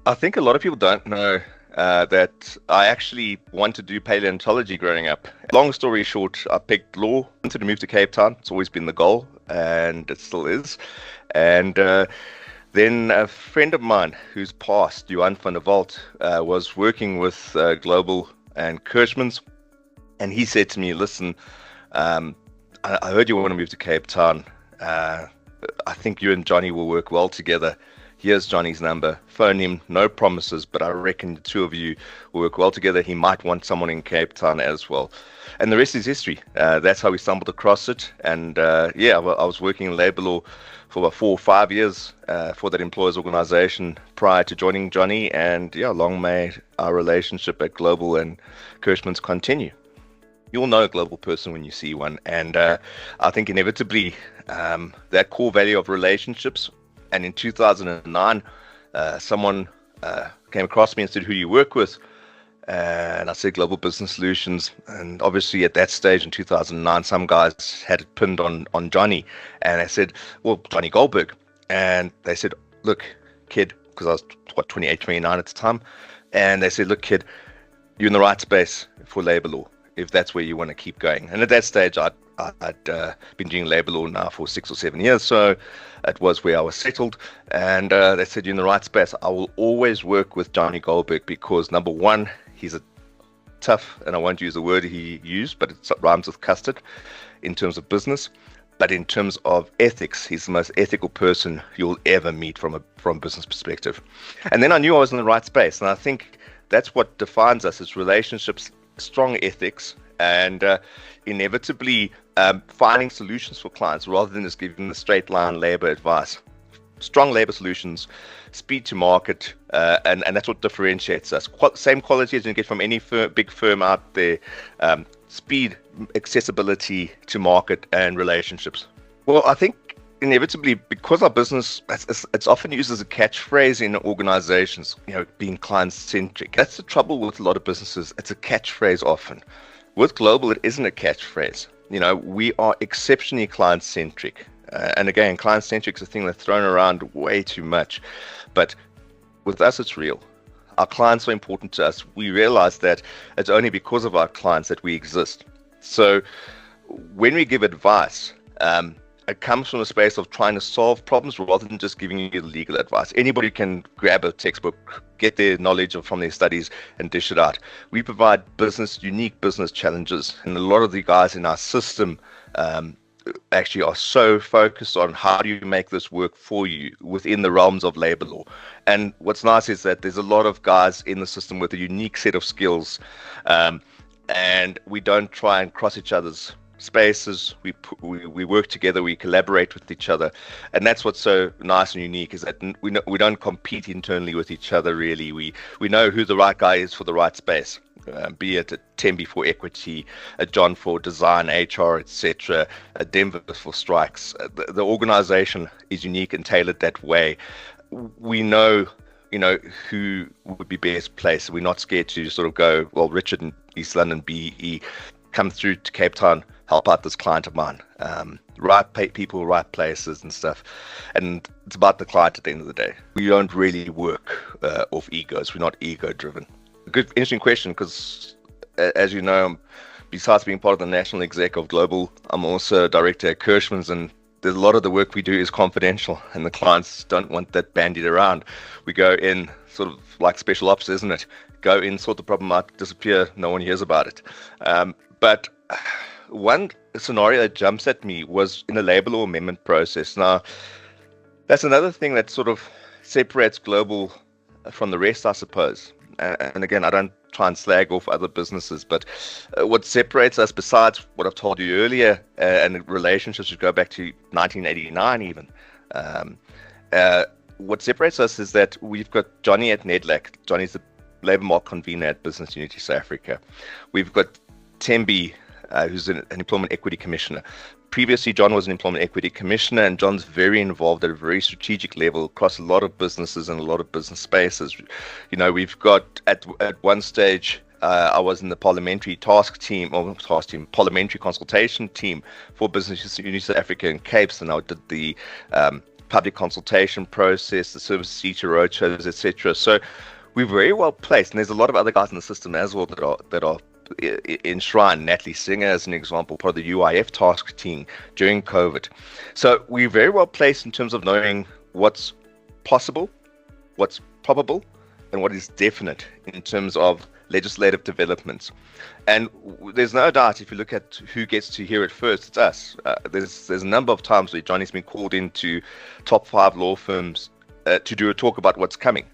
I think a lot of people don't know that I actually wanted to do paleontology growing up. Long story short, I picked law, wanted to move to Cape Town. It's always been the goal, and it still is. And then a friend of mine who's passed, 𝗵𝗲𝗿𝗁𝗿, was working with 𝗵𝗿𝗿𝗁𝗿 and 𝗔𝗔𝗻𝑠, and he said to me, listen, I heard you want to move to Cape Town. I think you and Johnny will work well together. Here's Johnny's number. Phone him. No promises, but I reckon the two of you will work well together. He might want someone in Cape Town as well. And the rest is history. That's how we stumbled across it. And yeah, I was working in labor law for about 4 or 5 years for that employers organization prior to joining Johnny. And yeah, long may our relationship at Global and 𝗔𝗔𝗻𝑠 continue. You'll know a global person when you see one. And I think inevitably that core value of relationships. And in 2009, someone came across me and said, who do you work with? And I said, Global Business Solutions. And obviously at that stage in 2009, some guys had it pinned on Johnny. And I said, well, Johnny Goldberg. And they said, look, kid, because I was, 28, 29 at the time. And they said, look, kid, you're in the right space for labor law, if that's where you want to keep going. And at that stage, I'd been doing labor law now for 6 or 7 years, so it was where I was settled. And they said, you're in the right space. I will always work with Johnny Goldberg because, number one, he's a tough, and I won't use the word he used, but it rhymes with custard in terms of business. But in terms of ethics, he's the most ethical person you'll ever meet from a business perspective. And then I knew I was in the right space, and I think that's what defines us as relationships, strong ethics, and inevitably finding solutions for clients rather than just giving the straight line labor advice. Strong labor solutions, speed to market, and that's what differentiates us. Same quality as you get from any big firm out there. Speed, accessibility to market, and relationships. Well, I think inevitably, because our business, it's often used as a catchphrase in organizations, being client-centric. That's the trouble with a lot of businesses. It's a catchphrase often. With Global, it isn't a catchphrase. We are exceptionally client-centric. And again, client-centric is a thing that's thrown around way too much. But with us, it's real. Our clients are important to us. We realize that it's only because of our clients that we exist. So when we give advice, it comes from a space of trying to solve problems rather than just giving you legal advice. Anybody can grab a textbook, get their knowledge from their studies and dish it out. We provide unique business challenges, and a lot of the guys in our system actually are so focused on how do you make this work for you within the realms of labor law. And what's nice is that there's a lot of guys in the system with a unique set of skills, and we don't try and cross each other's spaces. We work together, we collaborate with each other, and that's what's so nice and unique, is that we don't compete internally with each other really. We know who the right guy is for the right space, be it a 𝗵𝗵𝗿𝗀𝗍 for equity, a John for design, HR, etc., a 𝗵𝗿𝗍𝗍 for strikes. The organization is unique and tailored that way. We know who would be best placed. We're not scared to sort of go, well, Richard in East London, 𝗵𝗐, come through to Cape Town, help out this client of mine. Right people, right places and stuff. And it's about the client at the end of the day. We don't really work off egos. We're not ego driven. A good, interesting question, because as you know, besides being part of the national exec of Global, I'm also a director at 𝗔𝗍𝗻𝑠, and there's a lot of the work we do is confidential, and the clients don't want that bandied around. We go in sort of like special ops, isn't it? Go in, sort the problem out, disappear, no one hears about it. But one scenario that jumps at me was in the labor law amendment process. Now, that's another thing that sort of separates Global from the rest, I suppose. And again, I don't try and slag off other businesses, but what separates us, besides what I've told you earlier, and relationships which go back to 1989 even, what separates us is that we've got Johnny at NEDLAC. Johnny's the labour market convener at Business Unity South Africa. We've got 𝗵𝗵𝗿𝗁𝗿, who's an employment equity commissioner. Previously, John was an employment equity commissioner, and John's very involved at a very strategic level across a lot of businesses and a lot of business spaces. We've got at one stage, I was in the parliamentary parliamentary consultation team for Business Unity South Africa in Capes, and I did the public consultation process, the service teacher roadshows, etc. So we're very well placed, and there's a lot of other guys in the system as well that are enshrined. Natalie Singer, as an example, part of the UIF task team during COVID. So we're very well placed in terms of knowing what's possible, what's probable, and what is definite in terms of legislative developments. And there's no doubt, if you look at who gets to hear it first, it's us. There's a number of times where Johnny's been called into top 5 law firms to do a talk about what's coming.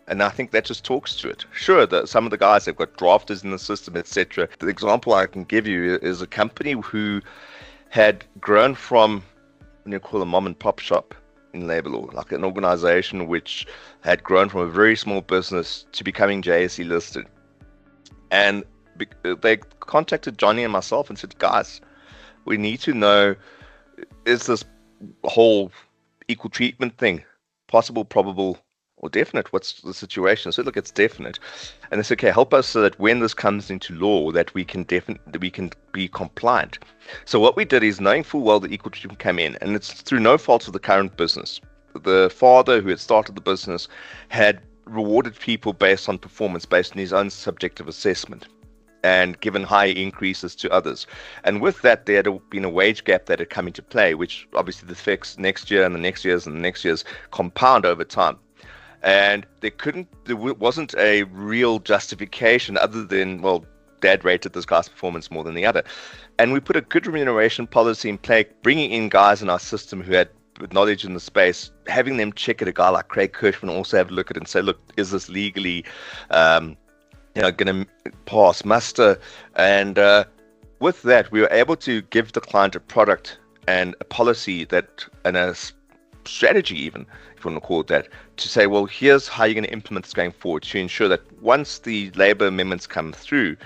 And I think that just talks to it. Sure, some of the guys have got drafters in the system, etc. The example I can give you is a company who had grown from, what you call a mom and pop shop in labor law, like an organization which had grown from a very small business to becoming JSE listed. And they contacted Johnny and myself and said, guys, we need to know, is this whole equal treatment thing possible, probable, or definite? What's the situation? So look, it's definite. And they said, okay, help us so that when this comes into law, that we can be compliant. So what we did is, knowing full well that equal treatment came in, and it's through no fault of the current business. The father who had started the business had rewarded people based on performance, based on his own subjective assessment, and given high increases to others. And with that, there had been a wage gap that had come into play, which obviously the effects next year and the next years and the next years compound over time. And there wasn't a real justification other than, well, dad rated this guy's performance more than the other. And we put a good remuneration policy in play, bringing in guys in our system who had knowledge in the space, having them check at a guy like Craig Kirschman, also have a look at it and say, look, is this legally going to pass muster? And with that, we were able to give the client a product and a policy and a strategy, even if you want to call it that, to say, well, here's how you're going to implement this going forward to ensure that once the labor amendments come through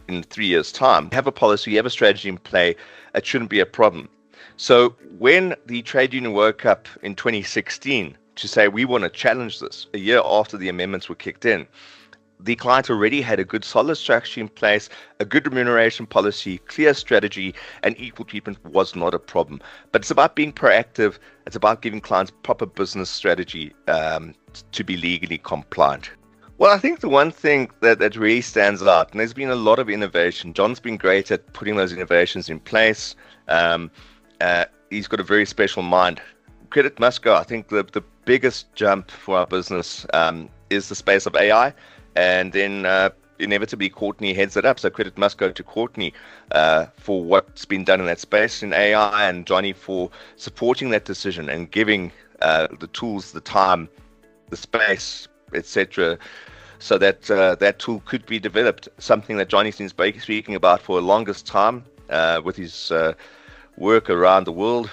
in 3 years' time, you have a policy, you have a strategy in play, it shouldn't be a problem. So when the trade union woke up in 2016 to say we want to challenge this, a year after the amendments were kicked in, the client already had a good solid strategy in place, a good remuneration policy, clear strategy, and equal treatment was not a problem. But it's about being proactive. It's about giving clients proper business strategy to be legally compliant. Well, I think the one thing that really stands out, and there's been a lot of innovation. John's been great at putting those innovations in place. He's got a very special mind. Credit must go. I think the biggest jump for our business is the space of AI. And then inevitably _�𝗏𝗏 heads it up. So credit must go to _�𝗏𝗏 for what's been done in that space in AI, and Johnny for supporting that decision and giving the tools, the time, the space, etc., so that that tool could be developed. Something that Johnny's been speaking about for the longest time with his work around the world.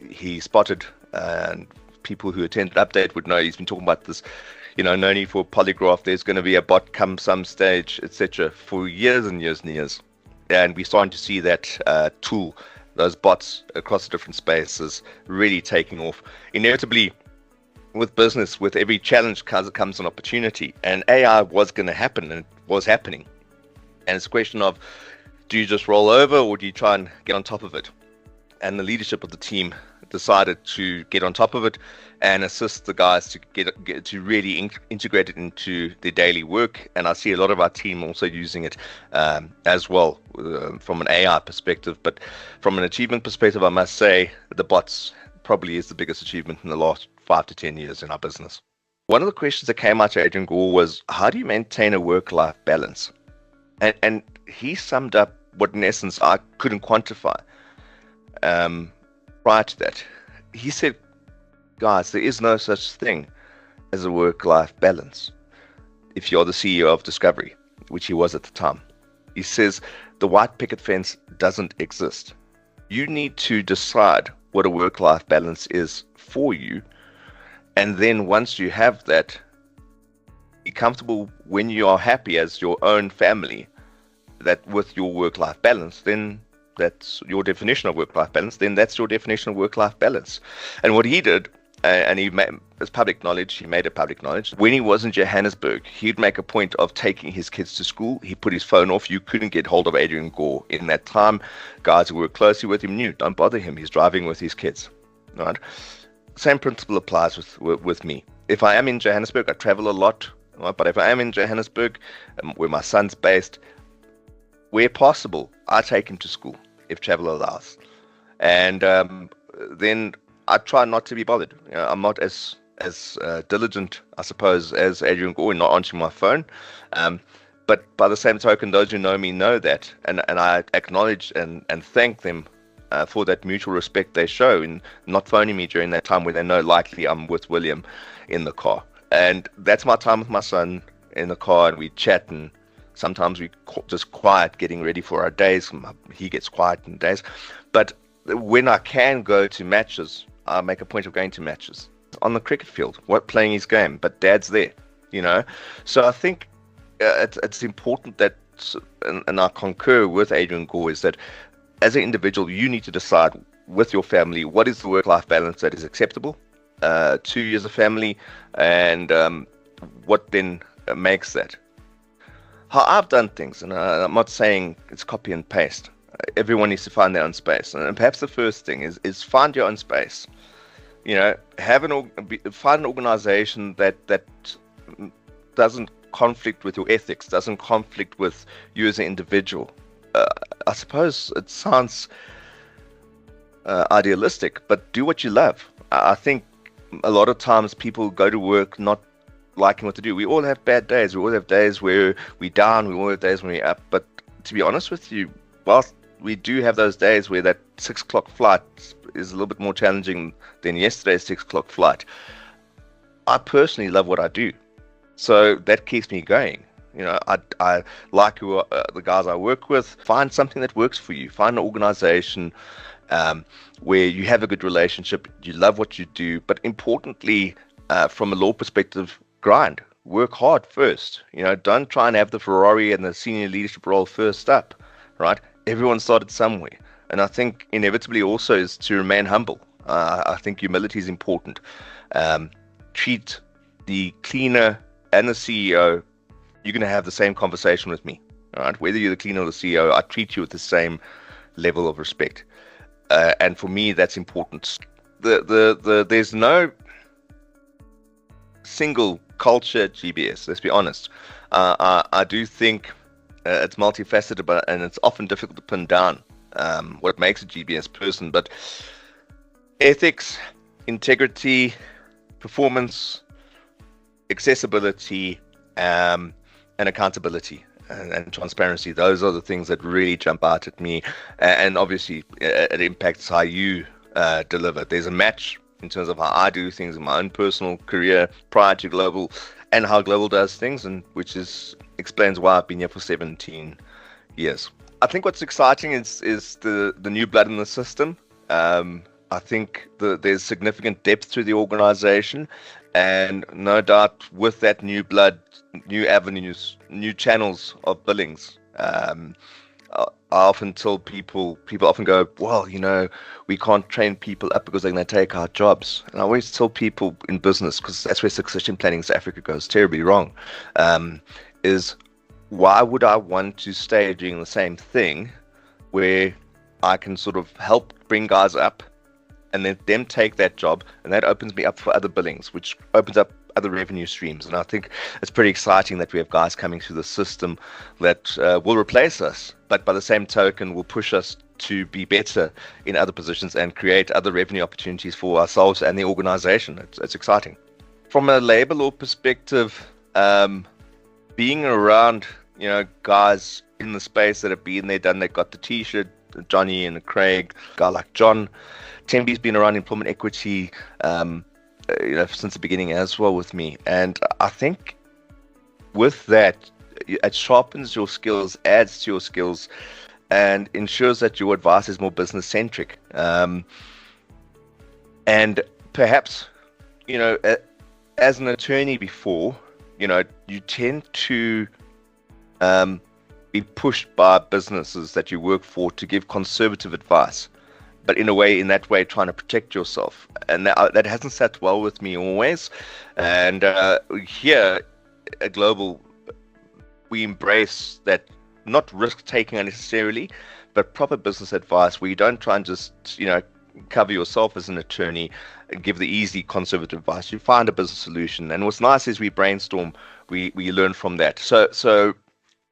He spotted, and people who attended Update would know he's been talking about this, no need for a polygraph, there's going to be a bot come some stage, etc., for years and years and years. And we're starting to see that tool, those bots across the different spaces, really taking off. Inevitably, with business, with every challenge comes an opportunity, and AI was going to happen, and it was happening. And it's a question of, do you just roll over, or do you try and get on top of it? And the leadership of the team decided to get on top of it and assist the guys to get to really integrate it into their daily work. And I see a lot of our team also using it as well from an AI perspective. But from an achievement perspective, I must say the bots probably is the biggest achievement in the last 5 to 10 years in our business. One of the questions that came out to Adrian Gore was, how do you maintain a work-life balance? And he summed up what in essence I couldn't quantify prior to that. He said, guys, there is no such thing as a work-life balance if you're the CEO of Discovery, which he was at the time. He says the white picket fence doesn't exist. You need to decide what a work-life balance is for you, and then once you have that, be comfortable when you are happy as your own family that with your work-life balance, then that's your definition of work-life balance, then that's your definition of work-life balance. And what he did, and he made as public knowledge, he made it public knowledge, when he was in Johannesburg, he'd make a point of taking his kids to school. He put his phone off. You couldn't get hold of Adrian Gore in that time. Guys who worked closely with him knew, don't bother him, he's driving with his kids. right? Same principle applies with me. If I am in Johannesburg, I travel a lot, right? But if I am in Johannesburg, where my son's based, where possible, I take him to school if travel allows, and then I try not to be bothered. I'm not as diligent, I suppose, as Adrian Gore, not answering my phone. But by the same token, those who know me know that, and I acknowledge and thank them for that mutual respect they show in not phoning me during that time where they know likely I'm with William in the car. And that's my time with my son in the car, and we chat, and sometimes we just quiet getting ready for our days. He gets quiet in days. But when I can go to matches, I make a point of going to matches on the cricket field, playing his game, but Dad's there, So I think it's important that, and I concur with Adrian Gore, is that as an individual, you need to decide with your family what is the work-life balance that is acceptable to you as a family, and what then makes that. How I've done things, and I'm not saying it's copy and paste. Everyone needs to find their own space, and perhaps the first thing is find your own space. Find an organization that doesn't conflict with your ethics, doesn't conflict with you as an individual. I suppose it sounds idealistic, but do what you love. I think a lot of times people go to work not liking what to do. We all have bad days. We all have days where we're down. We all have days when we're up. But to be honest with you, whilst we do have those days where that 6 o'clock flight is a little bit more challenging than yesterday's 6 o'clock flight, I personally love what I do. So that keeps me going. I like the guys I work with. Find something that works for you. Find an organization where you have a good relationship, you love what you do, but importantly, from a law perspective, grind. Work hard first. Don't try and have the Ferrari and the senior leadership role first up, right? Everyone started somewhere. And I think inevitably also is to remain humble. I think humility is important. Treat the cleaner and the CEO, you're going to have the same conversation with me, right? Whether you're the cleaner or the CEO, I treat you with the same level of respect. And for me, that's important. There's no single culture at GBS, let's be honest. I do think it's multifaceted, and it's often difficult to pin down what makes a GBS person, but ethics, integrity, performance, accessibility, and accountability and transparency, those are the things that really jump out at me, and obviously it impacts how you deliver. There's a match in terms of how I do things in my own personal career prior to Global, and how Global does things, and which explains why I've been here for 17 years. I think what's exciting is the new blood in the system. I think there's significant depth to the organization, and no doubt with that new blood, new avenues, new channels of billings. I often tell people often go, well, we can't train people up because they're going to take our jobs. And I always tell people in business, because that's where succession planning in South Africa goes terribly wrong, is why would I want to stay doing the same thing where I can sort of help bring guys up and then them take that job, and that opens me up for other billings, which opens up other revenue streams. And I think it's pretty exciting that we have guys coming through the system that will replace us, but by the same token will push us to be better in other positions and create other revenue opportunities for ourselves and the organization. It's exciting. From a labor law perspective, being around guys in the space that have been there, done that, got the t-shirt, Johnny and Craig, a guy like John. Tembi's been around employment equity since the beginning as well with me, and I think with that it sharpens your skills, adds to your skills, and ensures that your advice is more business centric. And perhaps as an attorney before, you tend to be pushed by businesses that you work for to give conservative advice, but in that way trying to protect yourself, and that hasn't sat well with me always. And here at Global, we embrace that, not risk taking unnecessarily, but proper business advice where you don't try and just cover yourself as an attorney, give the easy conservative advice. You find a business solution, and what's nice is we brainstorm, we learn from that. So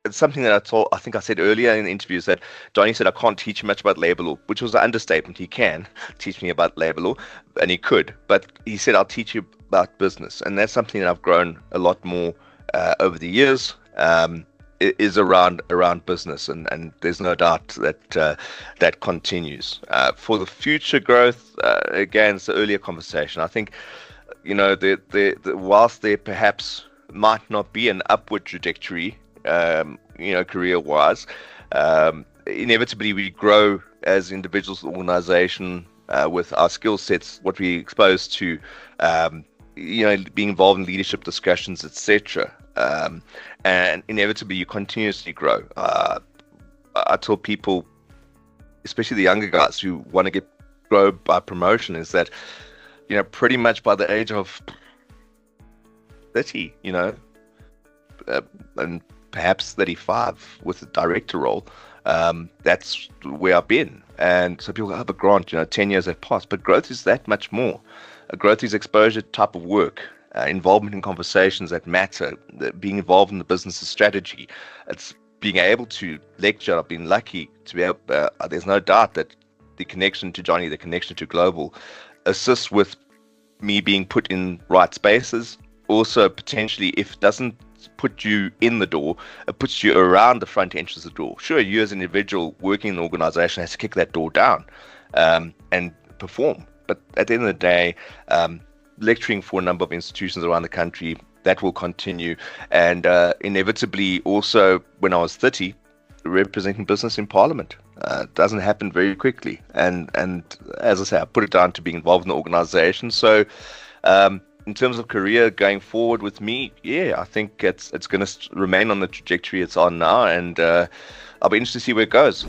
it's something that I think I said earlier in the interviews that Johnny said I can't teach you much about labor law, which was an understatement. He can teach me about labor law, and he could, but he said I'll teach you about business, and that's something that I've grown a lot more over the years. Is around business, and there's no doubt that that continues. For the future growth, again, it's the earlier conversation. I think, whilst there perhaps might not be an upward trajectory, career-wise, inevitably we grow as individuals, organization, with our skill sets, what we exposed to, being involved in leadership discussions, etc. And inevitably you continuously grow. I tell people, especially the younger guys who want to grow by promotion, is that, pretty much by the age of 30, and perhaps 35 with a director role, that's where I've been. And so people go, oh, but Grant, 10 years have passed. But growth is that much more. Growth is exposure type of work. Involvement in conversations that matter, being involved in the business's strategy. It's being able to lecture. I've been lucky to be able, there's no doubt that the connection to Johnny, the connection to Global, assists with me being put in right spaces. Also, potentially, if it doesn't put you in the door, it puts you around the front entrance of the door. Sure, you as an individual working in an organization has to kick that door down and perform. But at the end of the day, lecturing for a number of institutions around the country, that will continue. And inevitably also, when I was 30, representing business in Parliament. It doesn't happen very quickly. And as I say, I put it down to being involved in the organization. So in terms of career going forward with me, yeah, I think it's going to remain on the trajectory it's on now. And I'll be interested to see where it goes.